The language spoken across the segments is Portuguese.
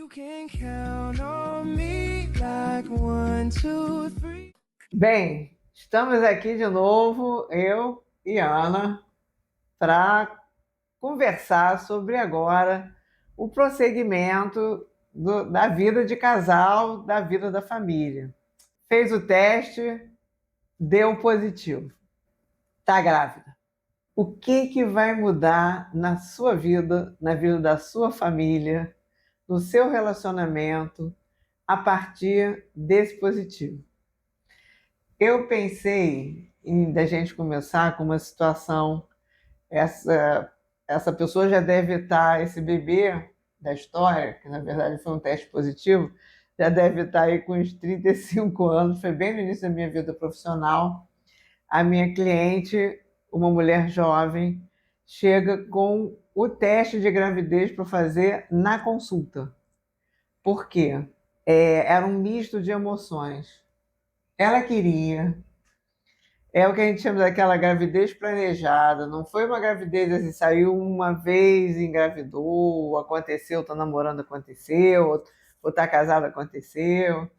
You can count on me like 1, 2, 3. Bem, estamos aqui de novo, eu e Ana, para conversar sobre agora o prosseguimento da vida de casal, da vida da família. Fez o teste, deu positivo, está grávida. O que vai mudar na sua vida, na vida da sua família, no seu relacionamento, a partir desse positivo? Eu pensei da gente começar com uma situação, essa pessoa já deve estar, esse bebê da história, que na verdade foi um teste positivo, já deve estar aí com uns 35 anos, foi bem no início da minha vida profissional. A minha cliente, uma mulher jovem, chega com o teste de gravidez para fazer na consulta. Por quê? Era um misto de emoções. Ela queria, é o que a gente chama daquela gravidez planejada, não foi uma gravidez assim, saiu uma vez, engravidou, aconteceu, tá namorando, aconteceu, ou tá casada, aconteceu.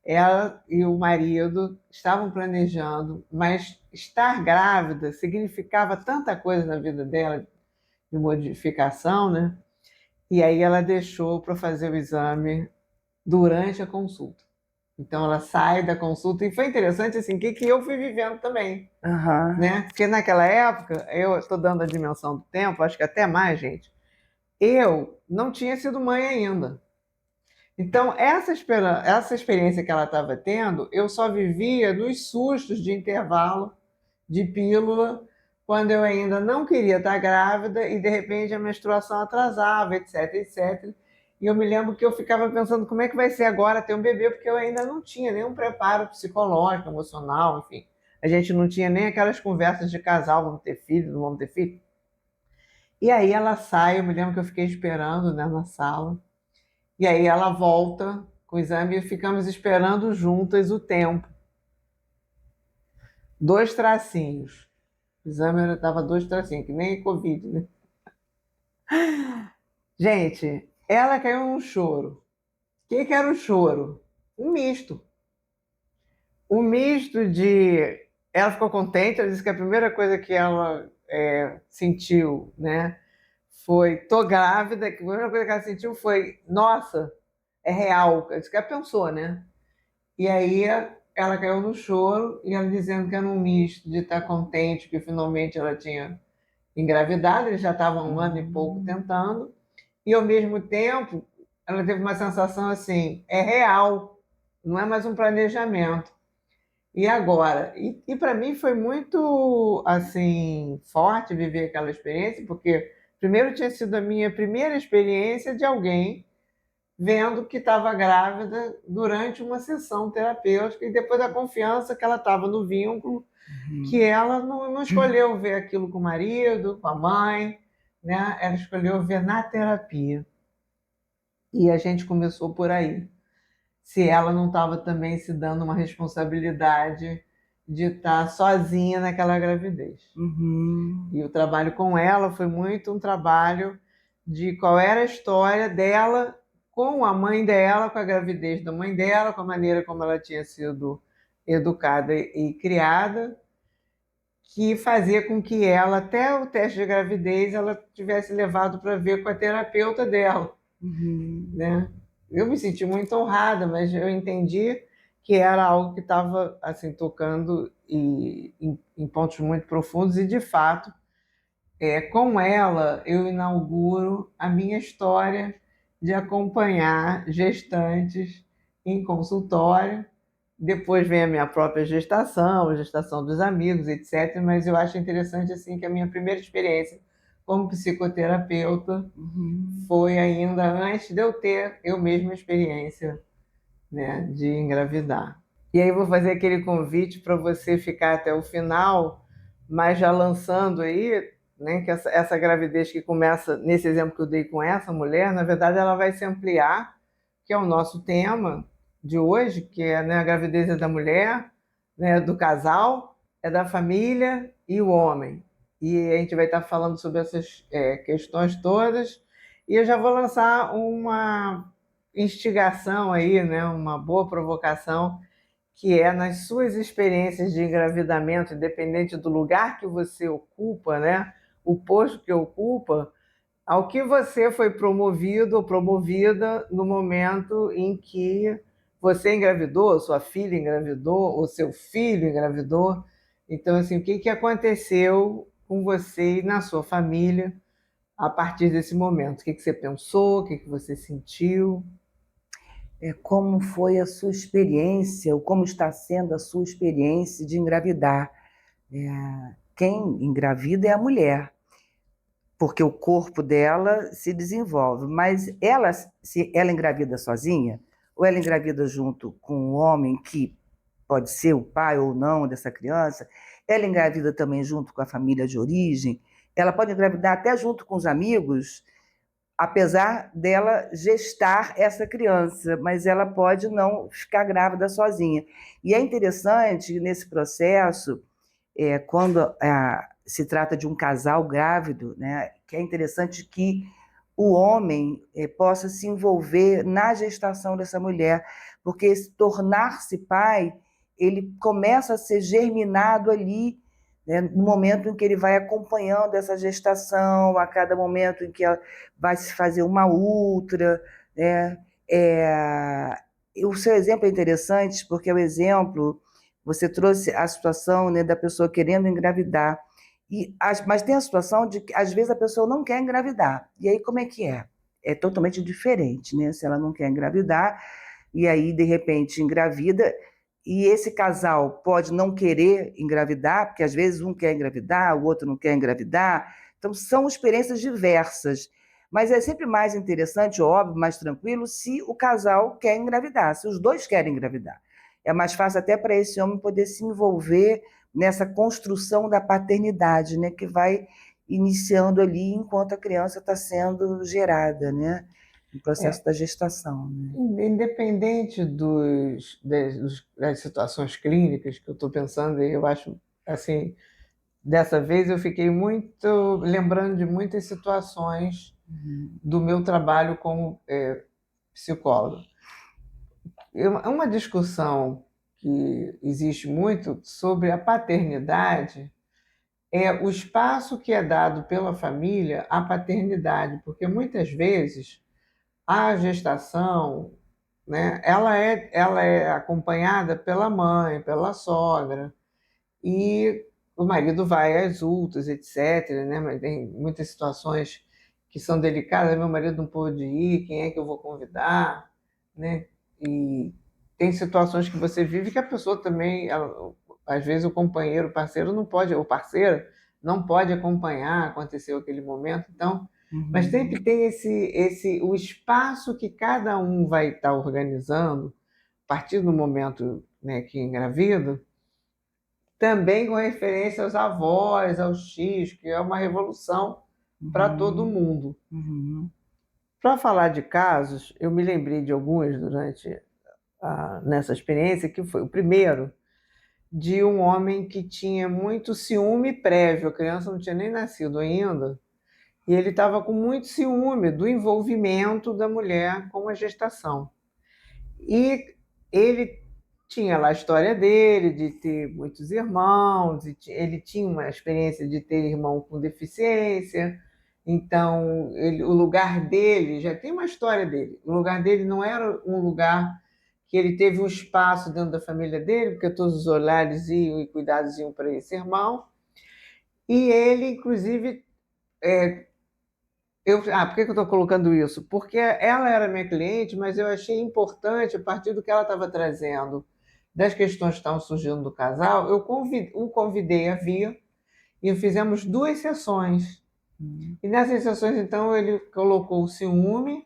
Ela e o marido estavam planejando, mas estar grávida significava tanta coisa na vida dela, de modificação, né? E aí ela deixou para fazer o exame durante a consulta. Então ela sai da consulta e foi interessante assim, o que eu fui vivendo também, né? Porque naquela época, eu estou dando a dimensão do tempo, acho que até mais, gente, eu não tinha sido mãe ainda. Então, essa experiência que ela estava tendo, eu só vivia nos sustos de intervalo, de pílula, quando eu ainda não queria estar grávida e, de repente, a menstruação atrasava, etc, etc. E eu me lembro que eu ficava pensando como é que vai ser agora ter um bebê, porque eu ainda não tinha nenhum preparo psicológico, emocional, enfim. A gente não tinha nem aquelas conversas de casal, vamos ter filho, não vamos ter filho. E aí ela sai, eu me lembro que eu fiquei esperando, né, na sala. E aí ela volta com o exame e ficamos esperando juntas o tempo. 2 tracinhos. O exame estava 2 tracinhos, que nem Covid, né? Gente, ela caiu num choro. O que era o choro? Um misto. Um misto de... Ela ficou contente, ela disse que a primeira coisa que ela sentiu, né, foi, tô grávida, que a primeira coisa que ela sentiu foi, nossa, é real. Isso que ela pensou, né? E aí ela caiu no choro e ela dizendo que era um misto de estar contente que finalmente ela tinha engravidado, eles já estavam 1 ano e pouco tentando, e ao mesmo tempo ela teve uma sensação assim, é real, não é mais um planejamento. E agora? E para mim foi muito assim forte viver aquela experiência, porque primeiro tinha sido a minha primeira experiência de alguém vendo que estava grávida durante uma sessão terapêutica e depois da confiança que ela estava no vínculo, que ela não escolheu ver aquilo com o marido, com a mãe, né? Ela escolheu ver na terapia. E a gente começou por aí. Se ela não estava também se dando uma responsabilidade de estar sozinha naquela gravidez. E o trabalho com ela foi muito um trabalho de qual era a história dela com a mãe dela, com a gravidez da mãe dela, com a maneira como ela tinha sido educada e criada, que fazia com que ela, até o teste de gravidez, ela tivesse levado para ver com a terapeuta dela. Né? Eu me senti muito honrada, mas eu entendi que era algo que estava assim, tocando em pontos muito profundos e, de fato, com ela eu inauguro a minha história de acompanhar gestantes em consultório. Depois vem a minha própria gestação, a gestação dos amigos, etc. Mas eu acho interessante assim que a minha primeira experiência como psicoterapeuta foi ainda antes de eu ter eu mesma a experiência, né, de engravidar. E aí vou fazer aquele convite para você ficar até o final, mas já lançando aí, né, que essa gravidez que começa, nesse exemplo que eu dei com essa mulher, na verdade ela vai se ampliar, que é o nosso tema de hoje, que é, né, a gravidez é da mulher, né, do casal, é da família e o homem. E a gente vai estar falando sobre essas questões todas. E eu já vou lançar uma instigação aí, né, uma boa provocação, que é nas suas experiências de engravidamento, independente do lugar que você ocupa, né, o posto que ocupa, ao que você foi promovido ou promovida no momento em que você engravidou, sua filha engravidou, ou seu filho engravidou. Então, assim, o que que aconteceu com você e na sua família a partir desse momento? O que que você pensou? O que que você sentiu? Como foi a sua experiência, ou como está sendo a sua experiência de engravidar? Quem engravida é a mulher, porque o corpo dela se desenvolve, mas ela, se ela engravida sozinha, ou ela engravida junto com um homem que pode ser o pai ou não dessa criança, ela engravida também junto com a família de origem, ela pode engravidar até junto com os amigos, apesar dela gestar essa criança, mas ela pode não ficar grávida sozinha. E é interessante nesse processo, quando se trata de um casal grávido, né, que é interessante que o homem possa se envolver na gestação dessa mulher, porque tornar-se pai, ele começa a ser germinado ali, né, no momento em que ele vai acompanhando essa gestação, a cada momento em que ela vai se fazer uma ultra, né? É, o seu exemplo é interessante porque é o exemplo, você trouxe a situação, né, da pessoa querendo engravidar, mas tem a situação de que às vezes a pessoa não quer engravidar, e aí como é que é? É totalmente diferente, né? Se ela não quer engravidar, e aí de repente engravida, e esse casal pode não querer engravidar, porque às vezes um quer engravidar, o outro não quer engravidar. Então, são experiências diversas. Mas é sempre mais interessante, óbvio, mais tranquilo, se o casal quer engravidar, se os dois querem engravidar. É mais fácil até para esse homem poder se envolver nessa construção da paternidade, né, que vai iniciando ali enquanto a criança está sendo gerada, né, no processo da gestação. Né? Independente das situações clínicas que eu estou pensando, eu acho, assim, dessa vez eu fiquei muito lembrando de muitas situações do meu trabalho como psicóloga. Uma discussão que existe muito sobre a paternidade é o espaço que é dado pela família à paternidade, porque muitas vezes a gestação, né, ela é acompanhada pela mãe, pela sogra, e o marido vai às ultras, etc., né? Mas tem muitas situações que são delicadas, meu marido não pôde ir, quem é que eu vou convidar, né? E tem situações que você vive que a pessoa também, às vezes o companheiro, o parceiro não pode, ou parceira não pode acompanhar, aconteceu aquele momento, então, mas sempre tem o espaço que cada um vai estar organizando, a partir do momento, né, que engravida, também com referência aos avós, aos tios, que é uma revolução para todo mundo. Para falar de casos, eu me lembrei de alguns nessa experiência, que foi o primeiro de um homem que tinha muito ciúme prévio, a criança não tinha nem nascido ainda, e ele estava com muito ciúme do envolvimento da mulher com a gestação. E ele tinha lá a história dele, de ter muitos irmãos, ele tinha uma experiência de ter irmão com deficiência, então o lugar dele, já tem uma história dele, o lugar dele não era um lugar que ele teve um espaço dentro da família dele, porque todos os olhares iam e cuidados iam para esse irmão, e ele, inclusive, por que eu estou colocando isso? Porque ela era minha cliente, mas eu achei importante, a partir do que ela estava trazendo, das questões que estavam surgindo do casal, o convidei a vir e fizemos 2 sessões. E nessas sessões, então, ele colocou o ciúme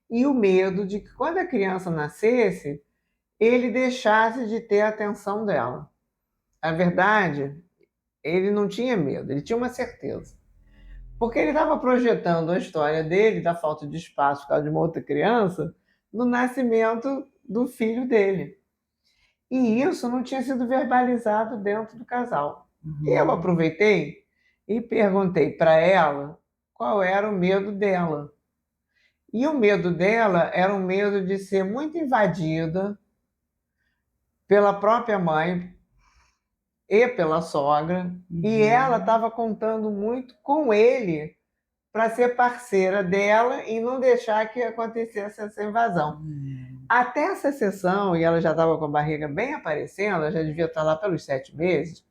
e o medo de que quando a criança nascesse, ele deixasse de ter a atenção dela. A verdade, ele não tinha medo, ele tinha uma certeza. Porque ele estava projetando a história dele, da falta de espaço por causa de uma outra criança, no nascimento do filho dele. E isso não tinha sido verbalizado dentro do casal. E eu aproveitei e perguntei para ela qual era o medo dela. E o medo dela era um medo de ser muito invadida pela própria mãe e pela sogra, e ela estava contando muito com ele para ser parceira dela e não deixar que acontecesse essa invasão. Até essa sessão, e ela já estava com a barriga bem aparecendo, ela já devia estar lá pelos 7 meses,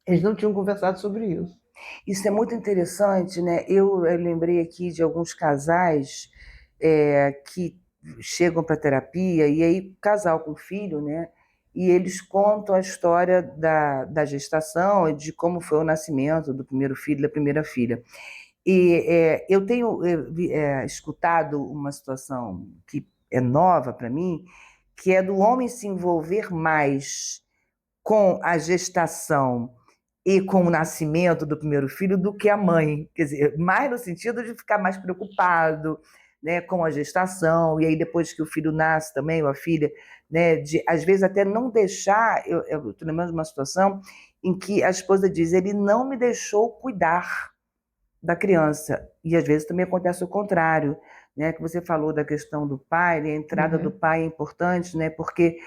eles não tinham conversado sobre isso. Isso é muito interessante, né? Eu lembrei aqui de alguns casais que chegam para terapia, e aí, casal com filho, né? E eles contam a história da gestação e de como foi o nascimento do primeiro filho, da primeira filha. E eu tenho escutado uma situação que é nova para mim, que é do homem se envolver mais com a gestação e com o nascimento do primeiro filho do que a mãe. Quer dizer, mais no sentido de ficar mais preocupado, né, com a gestação, e aí depois que o filho nasce também, ou a filha, né, de às vezes até não deixar. Eu estou lembrando de uma situação em que a esposa diz: ele não me deixou cuidar da criança. E às vezes também acontece o contrário, né? Que você falou da questão do pai, né? A entrada do pai é importante, né? Porque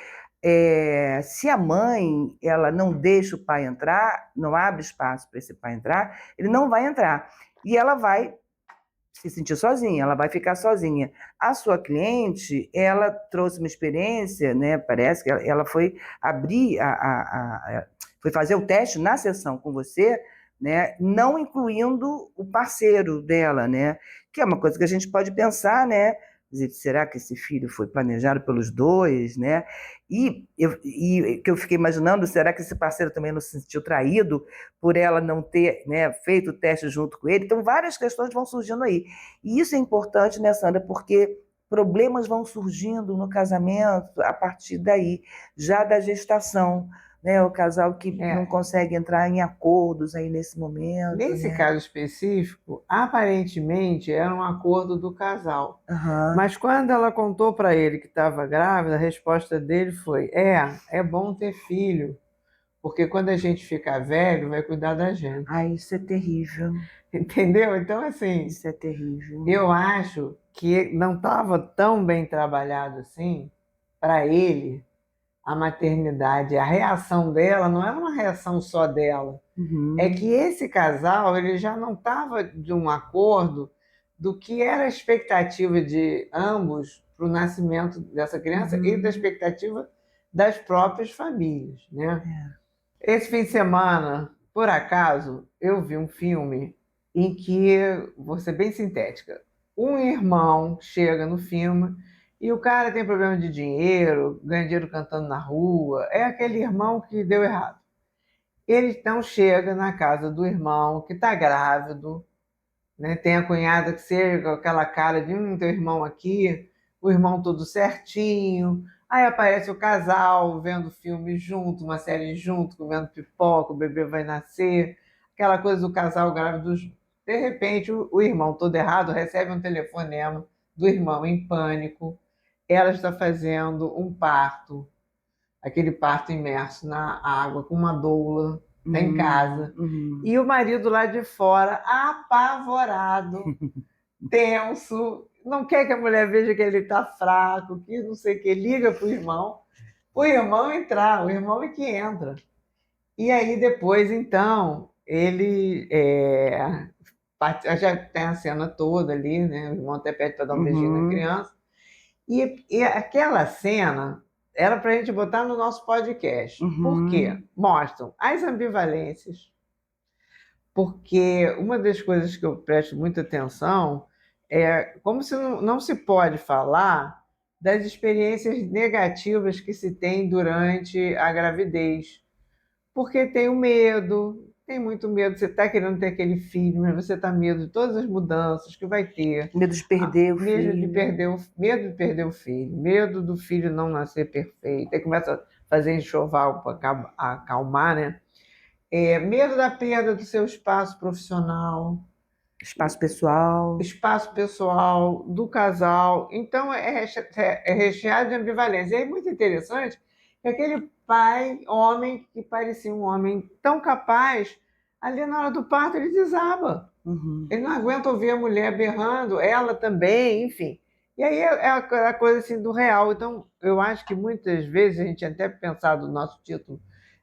se a mãe ela não deixa o pai entrar, não abre espaço para esse pai entrar, ele não vai entrar. E ela vai se sentir sozinha, ela vai ficar sozinha. A sua cliente, ela trouxe uma experiência, né? Parece que ela foi abrir foi fazer o teste na sessão com você, né? Não incluindo o parceiro dela, né? Que é uma coisa que a gente pode pensar, né? Dizer, será que esse filho foi planejado pelos dois, né? E que eu fiquei imaginando, será que esse parceiro também não se sentiu traído por ela não ter, né, feito o teste junto com ele? Então, várias questões vão surgindo aí. E isso é importante, né, Sandra? Porque problemas vão surgindo no casamento a partir daí, já da gestação, né? O casal que não consegue entrar em acordos aí nesse momento. Nesse né? caso específico, aparentemente era um acordo do casal. Uhum. Mas quando ela contou para ele que estava grávida, a resposta dele foi: é bom ter filho, porque quando a gente ficar velho, vai cuidar da gente. Ai, isso é terrível. Entendeu? Então, assim, Isso é terrível. eu acho que não estava tão bem trabalhado assim para ele a maternidade. A reação dela não era uma reação só dela. É que esse casal ele já não estava de um acordo do que era a expectativa de ambos para o nascimento dessa criança e da expectativa das próprias famílias, né? Esse fim de semana, por acaso, eu vi um filme em que, vou ser bem sintética, um irmão chega no filme e o cara tem problema de dinheiro, ganha dinheiro cantando na rua, é aquele irmão que deu errado. Ele então chega na casa do irmão que está grávido, né? Tem a cunhada que chega com aquela cara de teu irmão aqui, o irmão tudo certinho. Aí aparece o casal vendo filme junto, uma série junto, comendo pipoca, o bebê vai nascer, aquela coisa do casal grávido junto. De repente, o irmão todo errado recebe um telefonema do irmão em pânico. Ela está fazendo um parto, aquele parto imerso na água, com uma doula, está em casa. E o marido lá de fora, apavorado, tenso, não quer que a mulher veja que ele está fraco, que não sei o que, liga para o irmão entrar, o irmão é que entra. E aí depois, então, ele já tem a cena toda ali, né? O irmão até pede para dar um beijinho na criança. E aquela cena era para a gente botar no nosso podcast. Por quê? Mostram as ambivalências, porque uma das coisas que eu presto muita atenção é como se não se pode falar das experiências negativas que se tem durante a gravidez, porque tem o medo, tem muito medo, você está querendo ter aquele filho, mas você está medo de todas as mudanças que vai ter. Medo de perder o filho. Medo de perder o filho, medo do filho não nascer perfeito. Aí começa a fazer enxoval para acalmar, né? Medo da perda do seu espaço profissional. Espaço pessoal, do casal. Então, é recheado de ambivalência. E é muito interessante que aquele pai, homem, que parecia um homem tão capaz, ali na hora do parto ele desaba. Uhum. Ele não aguenta ouvir a mulher berrando, ela também, enfim. E aí é a coisa assim do real. Então, eu acho que muitas vezes a gente até pensado no nosso título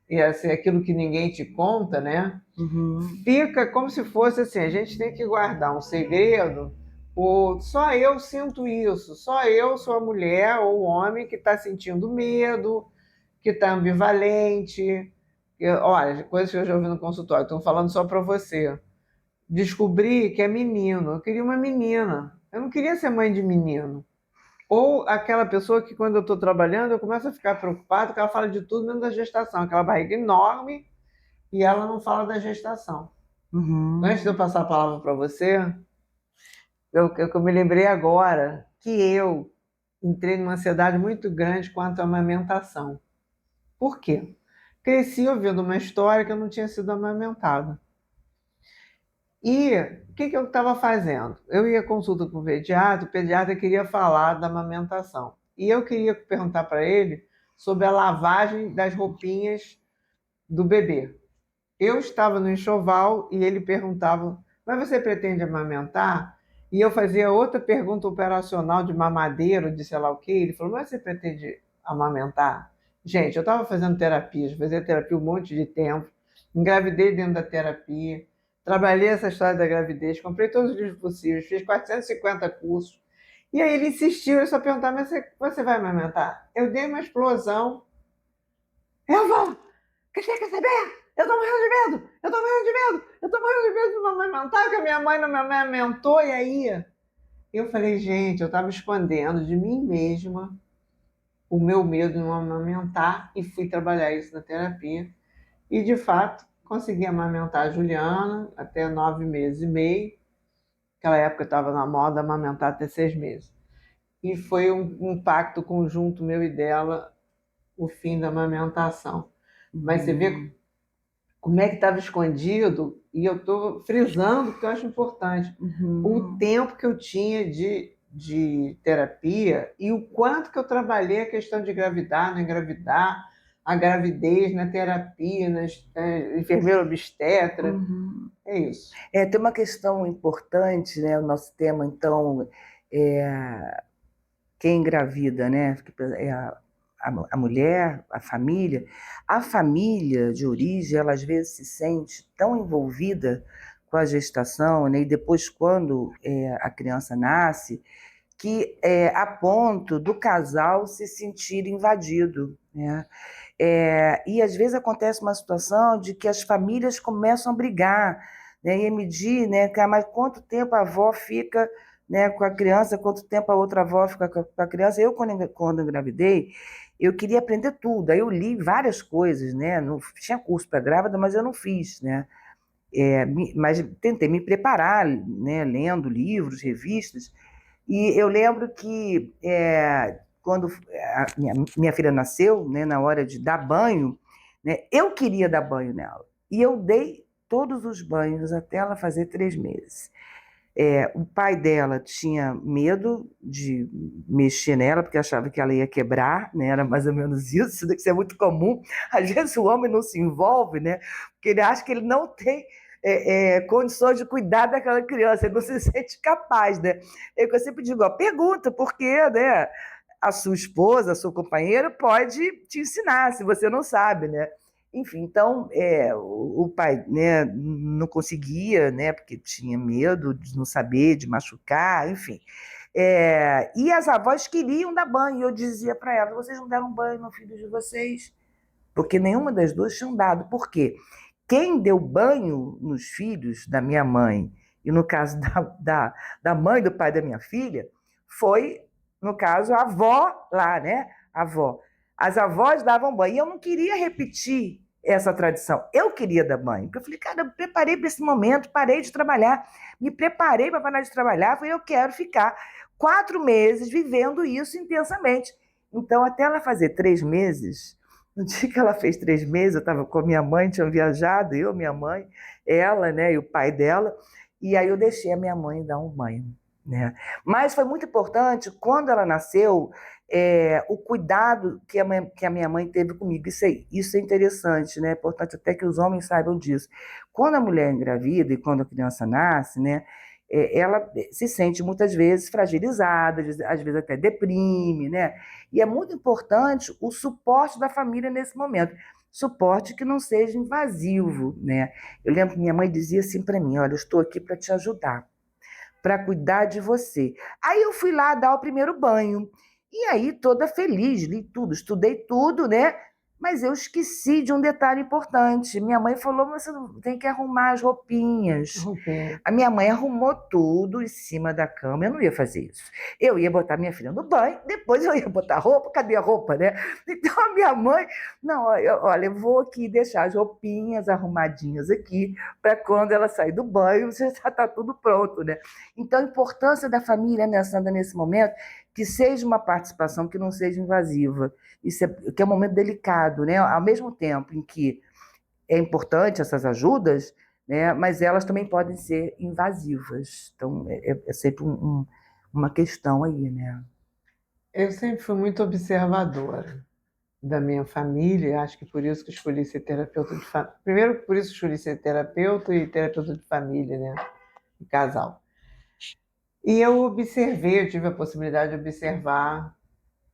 ia ser aquilo que ninguém te conta, né? Uhum. Fica como se fosse assim, a gente tem que guardar um segredo, ou só eu sinto isso, só eu sou a mulher ou o homem que está sentindo medo, que está ambivalente. Olha, coisas que eu já ouvi no consultório, estou falando só para você. Descobri que é menino, eu queria uma menina, eu não queria ser mãe de menino. Ou aquela pessoa que, quando eu estou trabalhando, eu começo a ficar preocupado, que ela fala de tudo menos da gestação, aquela barriga enorme, e ela não fala da gestação. Antes de eu Uhum. passar a palavra para você, eu me lembrei agora que eu entrei numa ansiedade muito grande quanto à amamentação. Por quê? Cresci ouvindo uma história que eu não tinha sido amamentada. E o que eu estava fazendo? Eu ia à consulta com o pediatra queria falar da amamentação. E eu queria perguntar para ele sobre a lavagem das roupinhas do bebê. Eu estava no enxoval e ele perguntava: mas você pretende amamentar? E eu fazia outra pergunta operacional de mamadeiro, de sei lá o quê. Ele falou: mas você pretende amamentar? Gente, eu estava fazendo terapia, fazia terapia um monte de tempo, engravidei dentro da terapia, trabalhei essa história da gravidez, comprei todos os livros possíveis, fiz 450 cursos. E aí ele insistiu, eu só perguntava: mas você vai amamentar? Eu dei uma explosão. Eu vou! Que você quer saber? Eu tô morrendo de medo! Eu tô morrendo de medo! Eu tô morrendo de medo de não amamentar, porque a minha mãe não me amamentou. E aí eu falei, gente, eu tava escondendo de mim mesma o meu medo de não amamentar e fui trabalhar isso na terapia. E, de fato, consegui amamentar a Juliana até 9 meses e meio. Naquela época eu estava na moda amamentar até 6 meses. E foi um pacto conjunto meu e dela o fim da amamentação. Mas você vê Uhum. como é que estava escondido, e eu estou frisando porque eu acho importante, o Uhum. tempo que eu tinha de terapia e o quanto que eu trabalhei a questão de engravidar, não engravidar, a gravidez na terapia, enfermeira obstetra, Uhum. é isso. Tem uma questão importante, né? O nosso tema, então, é quem engravida, né? É a mulher, a família. A família de origem, ela às vezes se sente tão envolvida com a gestação, né? E depois, quando a criança nasce, que a ponto do casal se sentir invadido, né? E às vezes acontece uma situação de que as famílias começam a brigar, né, e medir, né, mas quanto tempo a avó fica, né, com a criança, quanto tempo a outra avó fica com a criança. Eu, quando engravidei, eu queria aprender tudo, aí eu li várias coisas, né, não tinha curso para grávida, mas eu não fiz, né, mas tentei me preparar, né, lendo livros, revistas, e eu lembro que quando a minha filha nasceu, né, na hora de dar banho, né, eu queria dar banho nela. E eu dei todos os banhos até ela fazer 3 meses. O pai dela tinha medo de mexer nela, porque achava que ela ia quebrar, né? Era mais ou menos isso é muito comum. Às vezes o homem não se envolve, né? Porque ele acha que ele não tem condições de cuidar daquela criança, ele não se sente capaz, né? É o que eu sempre digo, ó, pergunta, porque, né? A sua esposa, a sua companheira pode te ensinar, se você não sabe, né? Enfim, então o pai, né, não conseguia, né, porque tinha medo de não saber, de machucar, enfim. E as avós queriam dar banho, e eu dizia para elas: vocês não deram banho no filho de vocês? Porque nenhuma das duas tinham dado. Por quê? Quem deu banho nos filhos da minha mãe, e no caso da mãe do pai da minha filha, foi, no caso, a avó lá, né? A avó. As avós davam banho. E eu não queria repetir essa tradição. Eu queria dar banho. Porque eu falei, cara, eu me preparei para esse momento, parei de trabalhar, me preparei para parar de trabalhar, falei, eu quero ficar 4 meses vivendo isso intensamente. Então, até ela fazer 3 meses, no dia que ela fez 3 meses, eu estava com a minha mãe, tinha viajado, minha mãe, ela, né, e o pai dela, e aí eu deixei a minha mãe dar um banho né? Mas foi muito importante, quando ela nasceu, o cuidado que a minha mãe teve comigo. Isso é interessante, né? É importante até que os homens saibam disso. Quando a mulher engravida e quando a criança nasce, né? Ela se sente muitas vezes fragilizada, às vezes até deprime, né? E é muito importante o suporte da família nesse momento. Suporte que não seja invasivo, né? Eu lembro que minha mãe dizia assim para mim: olha, eu estou aqui para te ajudar, para cuidar de você. Aí eu fui lá dar o primeiro banho. E aí, toda feliz, li tudo, estudei tudo, né? Mas eu esqueci de um detalhe importante. Minha mãe falou: você tem que arrumar as roupinhas. Roupinha. A minha mãe arrumou tudo em cima da cama. Eu não ia fazer isso. Eu ia botar minha filha no banho, depois eu ia botar roupa. Cadê a roupa, né? Então a minha mãe, não, olha, eu vou aqui deixar as roupinhas arrumadinhas aqui, para quando ela sair do banho, já está tudo pronto, né? Então a importância da família, né, Sandra, nesse momento, que seja uma participação que não seja invasiva. Isso que é um momento delicado, né? Ao mesmo tempo em que é importante essas ajudas, né? Mas elas também podem ser invasivas. Então, é sempre uma questão aí, né? Eu sempre fui muito observadora da minha família, acho que por isso que escolhi ser terapeuta de família. Primeiro, por isso que escolhi ser terapeuta e terapeuta de família, né? De casal. E eu observei, eu tive a possibilidade de observar,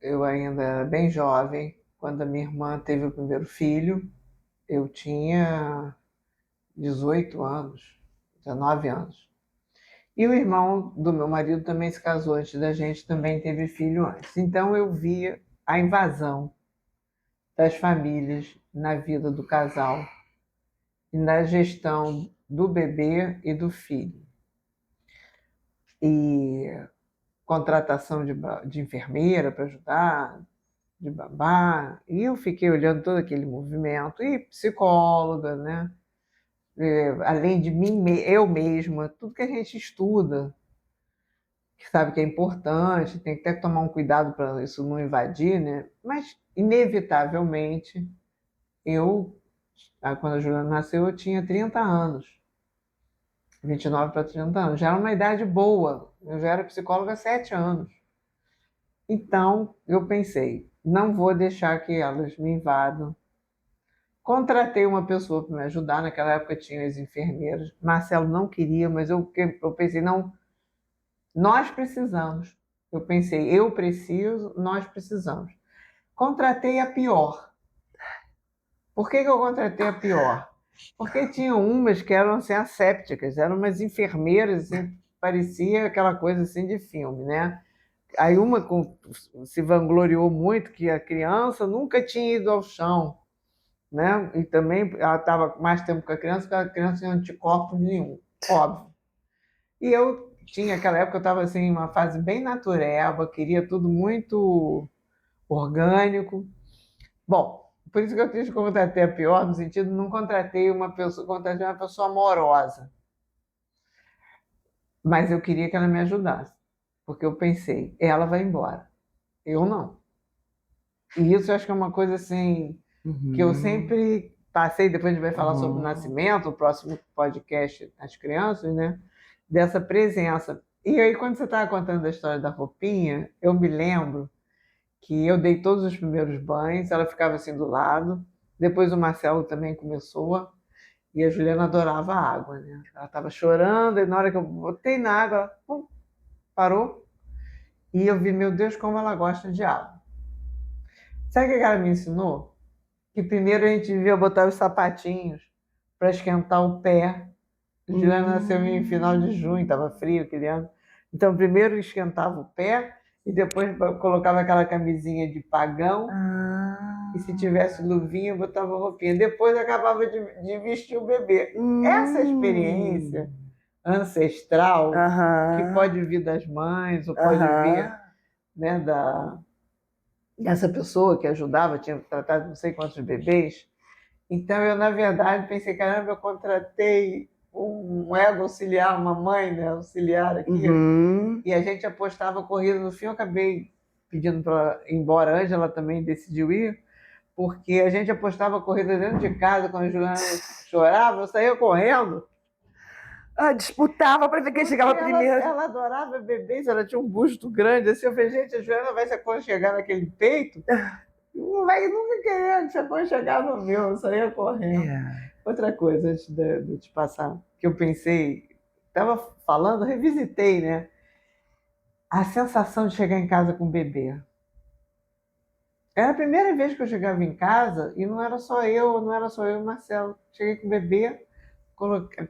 eu ainda era bem jovem, quando a minha irmã teve o primeiro filho, eu tinha 18 anos, 19 anos. E o irmão do meu marido também se casou antes da gente, também teve filho antes. Então eu via a invasão das famílias na vida do casal e na gestão do bebê e do filho. E contratação de enfermeira para ajudar, de babá. E eu fiquei olhando todo aquele movimento. E psicóloga, né? Além de mim, eu mesma, tudo que a gente estuda, que sabe que é importante, tem que até tomar um cuidado para isso não invadir, né? Mas, inevitavelmente, quando a Juliana nasceu, eu tinha 30 anos. 29 para 30 anos. Já era uma idade boa. Eu já era psicóloga há 7 anos. Então, eu pensei, não vou deixar que elas me invadam. Contratei uma pessoa para me ajudar. Naquela época tinha as enfermeiras. Marcelo não queria, mas eu pensei, não, nós precisamos. Eu pensei, eu preciso, nós precisamos. Contratei a pior. Por que eu contratei a pior? Porque tinham umas que eram assim, assépticas, eram umas enfermeiras, assim, parecia aquela coisa assim de filme, né? Aí se vangloriou muito que a criança nunca tinha ido ao chão, né? E também ela estava mais tempo com a criança, porque a criança tinha anticorpos nenhum, óbvio. E eu tinha, naquela época, eu estava assim, em uma fase bem natureba, queria tudo muito orgânico. Bom, por isso que eu quis contratei a pior, no sentido, não contratei uma pessoa, contratei uma pessoa amorosa. Mas eu queria que ela me ajudasse, porque eu pensei, ela vai embora, eu não. E isso eu acho que é uma coisa assim, que eu sempre passei, depois a gente vai falar sobre o nascimento, o próximo podcast das crianças, né? Dessa presença. E aí, quando você estava contando a história da roupinha, eu me lembro que eu dei todos os primeiros banhos, ela ficava assim do lado, depois o Marcelo também começou, e a Juliana adorava a água, né? Ela estava chorando, e na hora que eu botei na água, ela pum, parou, e eu vi, meu Deus, como ela gosta de água. Sabe o que ela me ensinou? Que primeiro a gente devia botar os sapatinhos para esquentar o pé. A Juliana nasceu em final de junho, estava frio aquele ano. Então, primeiro esquentava o pé e depois colocava aquela camisinha de pagão. E se tivesse luvinha, botava roupinha. Depois acabava de vestir o bebê. Essa experiência ancestral, que pode vir das mães, ou pode vir, né, dessa pessoa que ajudava, tinha tratado não sei quantos bebês. Então, eu, na verdade, pensei, caramba, eu contratei um ego auxiliar, uma mãe, né, auxiliar aqui, e a gente apostava corrida. No fim, eu acabei pedindo para ir embora. A Ângela também decidiu ir, porque a gente apostava corrida dentro de casa. Quando a Juliana chorava, eu saía correndo Disputava para ver quem chegava Porque primeiro. ela adorava bebês, ela tinha um busto grande, assim, eu falei, gente, a Joana vai se aconchegar naquele peito, não vai nunca querer se aconchegar no meu, eu saía correndo. É. Outra coisa, antes de te passar, que eu pensei, estava falando, revisitei, né? A sensação de chegar em casa com o bebê. Era a primeira vez que eu chegava em casa e não era só eu, não era só eu e o Marcelo. Cheguei com o bebê,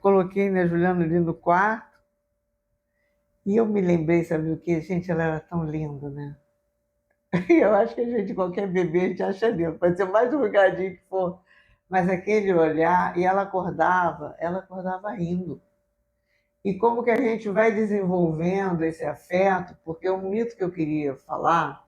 coloquei, né, Juliana ali no quarto e eu me lembrei, sabe o quê? Gente, ela era tão linda, né? E eu acho que a gente, qualquer bebê, a gente acha lindo, pode ser mais rugadinho que for. Mas aquele olhar, e ela acordava rindo. E como que a gente vai desenvolvendo esse afeto, porque o mito que eu queria falar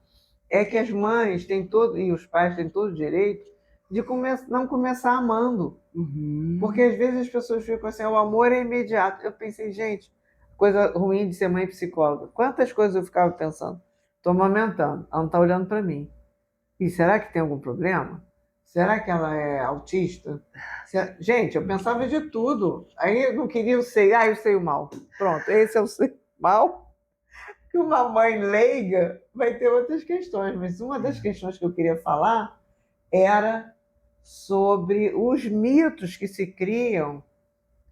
é que as mães têm todo, e os pais têm todo o direito de não começar amando. Uhum. Porque às vezes as pessoas ficam assim, o amor é imediato. Eu pensei, gente, coisa ruim de ser mãe psicóloga. Quantas coisas eu ficava pensando? Estou amamentando, ela não está olhando para mim. E será que tem algum problema? Será que ela é autista? Gente, eu pensava de tudo. Aí eu não queria o seio, eu sei o mal. Pronto, esse é o seio mal. Que uma mãe leiga vai ter outras questões, mas uma das questões que eu queria falar era sobre os mitos que se criam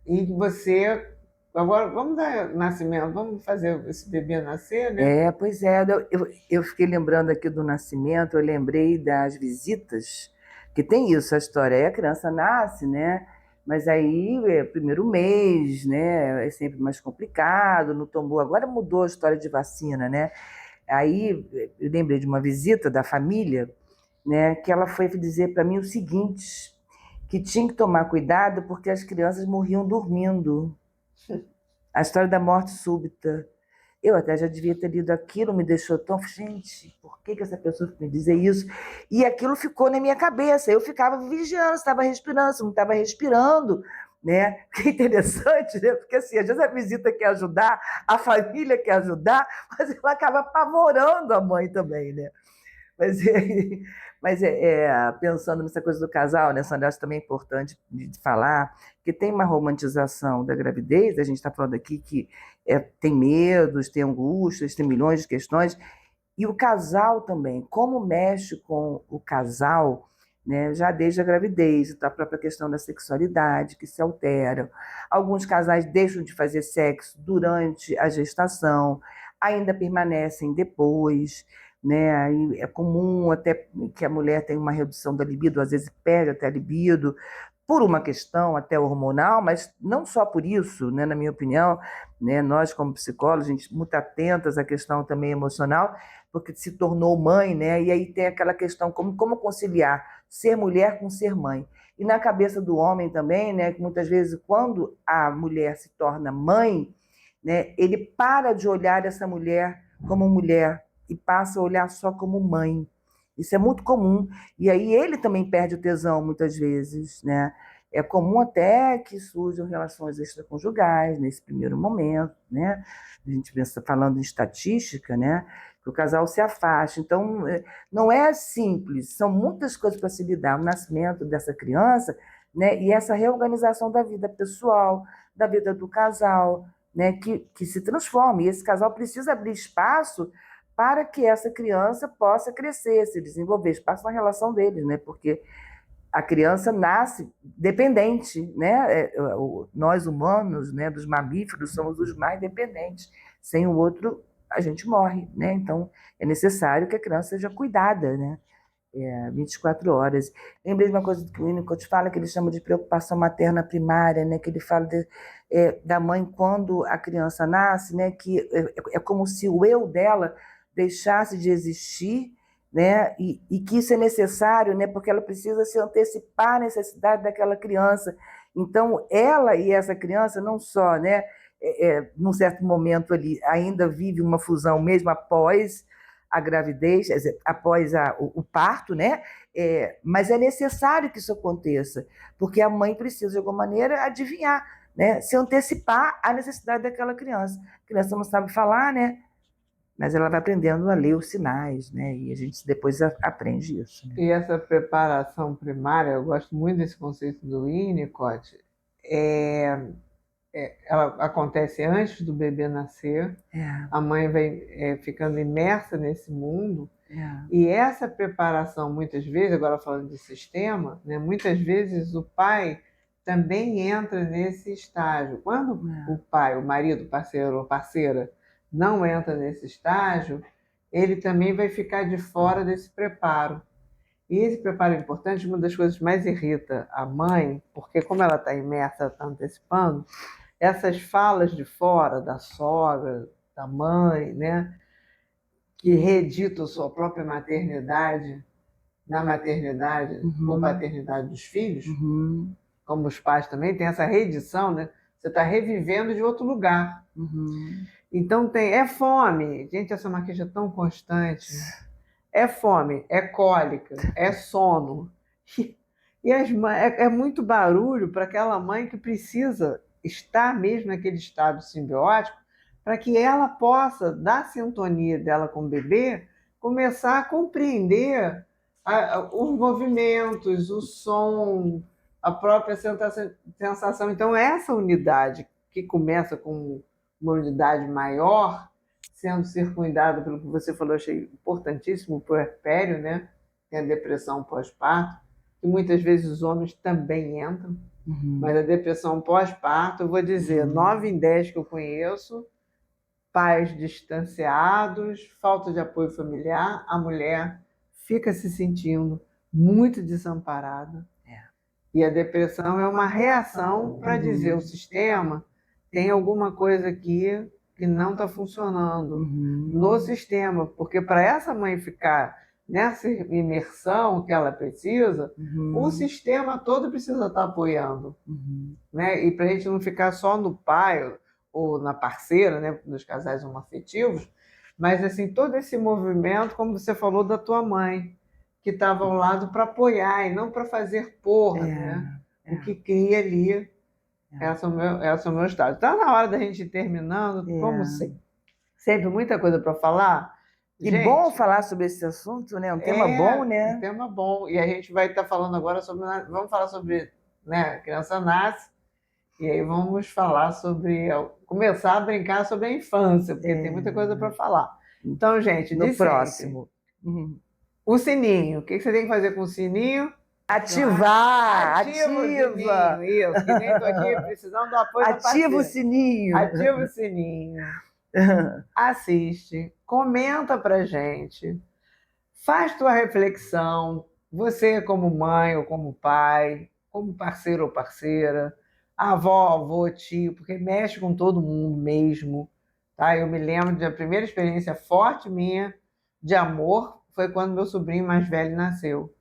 e que você. Agora, vamos dar nascimento, vamos fazer esse bebê nascer, né? Pois é, eu fiquei lembrando aqui do nascimento, eu lembrei das visitas, que tem isso, a história, aí a criança nasce, né? Mas aí, primeiro mês, né? É sempre mais complicado, não tomou, agora mudou a história de vacina, né? Aí eu lembrei de uma visita da família, né? Que ela foi dizer para mim o seguinte, que tinha que tomar cuidado porque as crianças morriam dormindo. A história da morte súbita. Eu até já devia ter lido aquilo, me deixou tão. Gente, por que essa pessoa me dizer isso? E aquilo ficou na minha cabeça. Eu ficava vigiando se estava respirando, se não estava respirando. Né? Que interessante, né? Porque assim, às vezes a visita quer ajudar, a família quer ajudar, mas ela acaba apavorando a mãe também, né? Mas, pensando nessa coisa do casal, né, Sandra, acho também importante de falar que tem uma romantização da gravidez, a gente está falando aqui que tem medos, tem angústias, tem milhões de questões, e o casal também, como mexe com o casal, né, já desde a gravidez, a própria questão da sexualidade que se altera. Alguns casais deixam de fazer sexo durante a gestação, ainda permanecem depois, né? Aí é comum até que a mulher tenha uma redução da libido, às vezes perde até a libido, por uma questão até hormonal, mas não só por isso, né, na minha opinião, né, nós como psicólogos, a gente muito atentas à questão também emocional, porque se tornou mãe, né, e aí tem aquela questão como conciliar ser mulher com ser mãe. E na cabeça do homem também, né, que muitas vezes quando a mulher se torna mãe, né, ele para de olhar essa mulher como mulher e passa a olhar só como mãe. Isso é muito comum. E aí ele também perde o tesão muitas vezes, né? É comum até que surjam relações extraconjugais nesse primeiro momento, né? A gente pensa falando em estatística, né? Que o casal se afaste. Então, não é simples, são muitas coisas para se lidar. O nascimento dessa criança, né? E essa reorganização da vida pessoal, da vida do casal, né? Que se transforma. E esse casal precisa abrir espaço para que essa criança possa crescer, se desenvolver, espaço na relação deles, né? Porque a criança nasce dependente, né? Nós humanos, né, dos mamíferos, somos os mais dependentes. Sem o outro, a gente morre, né? Então, é necessário que a criança seja cuidada, né? 24 horas. Lembrei de uma coisa que o Winnicott fala, que ele chama de preocupação materna primária, né? Que ele fala da mãe quando a criança nasce, né? Que é como se o eu dela deixasse de existir, né? E que isso é necessário, né? Porque ela precisa se antecipar à necessidade daquela criança. Então, ela e essa criança não só, né? Num certo momento ali, ainda vive uma fusão mesmo após a gravidez, quer dizer, após o parto, né? Mas é necessário que isso aconteça, porque a mãe precisa, de alguma maneira, adivinhar, né? Se antecipar à necessidade daquela criança. A criança não sabe falar, né? Mas ela vai aprendendo a ler os sinais, né? E a gente depois aprende isso. Né? E essa preparação primária, eu gosto muito desse conceito do Winnicott, é, ela acontece antes do bebê nascer, a mãe vai ficando imersa nesse mundo, e essa preparação, muitas vezes, agora falando de sistema, né, muitas vezes o pai também entra nesse estágio. Quando o pai, o marido, parceiro ou parceira, não entra nesse estágio, ele também vai ficar de fora desse preparo. E esse preparo é importante, uma das coisas que mais irrita a mãe, porque como ela está imersa, está antecipando, essas falas de fora, da sogra, da mãe, né, que reeditam sua própria maternidade na maternidade ou paternidade dos filhos, como os pais também, tem essa reedição, né? Você está revivendo de outro lugar. Então é fome. Gente, essa maquinha é tão constante. É fome, é cólica, é sono. E é muito barulho para aquela mãe que precisa estar mesmo naquele estado simbiótico para que ela possa, da sintonia dela com o bebê, começar a compreender os movimentos, o som, a própria sensação. Então, essa unidade que começa com uma unidade maior, sendo circundada pelo que você falou, achei importantíssimo, o puerpério, né? Tem a depressão pós-parto, que muitas vezes os homens também entram, mas a depressão pós-parto, eu vou dizer, 9 em 10 que eu conheço, pais distanciados, falta de apoio familiar, a mulher fica se sentindo muito desamparada. E a depressão é uma reação para dizer o sistema tem alguma coisa aqui que não está funcionando no sistema, porque para essa mãe ficar nessa imersão que ela precisa, o sistema todo precisa estar apoiando, né? E para a gente não ficar só no pai ou na parceira, né, nos casais homoafetivos, mas assim, todo esse movimento, como você falou da tua mãe, que estava ao lado para apoiar e não para fazer né? O que cria ali. Esse é o meu estado. Está na hora da gente ir terminando, como sempre, muita coisa para falar. E gente, bom falar sobre esse assunto, né? Um tema bom, né? Um tema bom. E a gente vai estar falando agora sobre... Vamos falar sobre... Né? A criança nasce, e aí vamos falar sobre... Começar a brincar sobre a infância, porque tem muita coisa para falar. Então, gente, no próximo. O sininho. O que você tem que fazer com o sininho? Ativar! Ativa! O sininho, isso, que nem estou aqui precisando do apoio da parceira. Ativa o sininho! Ativa o sininho. Assiste, comenta pra gente, faz tua reflexão, você como mãe ou como pai, como parceiro ou parceira, avó, avô, tio, porque mexe com todo mundo mesmo, tá? Eu me lembro da primeira experiência forte minha de amor, foi quando meu sobrinho mais velho nasceu.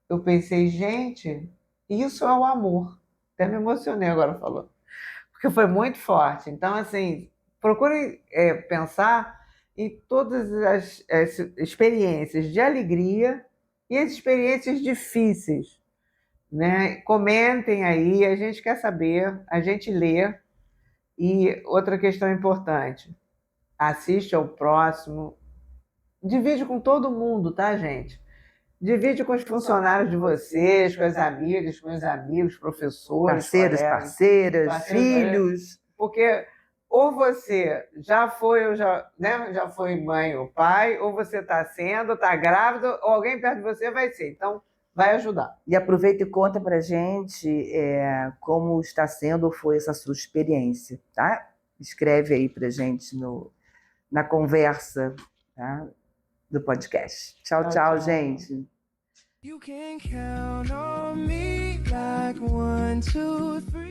Eu pensei, gente, isso é o amor. Até me emocionei agora falando, porque foi muito forte. Então, assim, procure pensar em todas as experiências de alegria e as experiências difíceis, né? Comentem aí, a gente quer saber, a gente lê. E outra questão importante, assiste ao próximo, divide com todo mundo, tá, gente? Divide com os funcionários de vocês, com as amigas, com os amigos, professores, parceiros, colegas, parceiras, filhos. Porque ou você já foi, ou já foi mãe ou pai, ou você está sendo, está grávida, ou alguém perto de você vai ser. Então, vai ajudar. E aproveita e conta para a gente como está sendo ou foi essa sua experiência, tá? Escreve aí para a gente na conversa, tá? Do podcast. Tchau, tchau, gente. You can count on me like 1, 2, 3.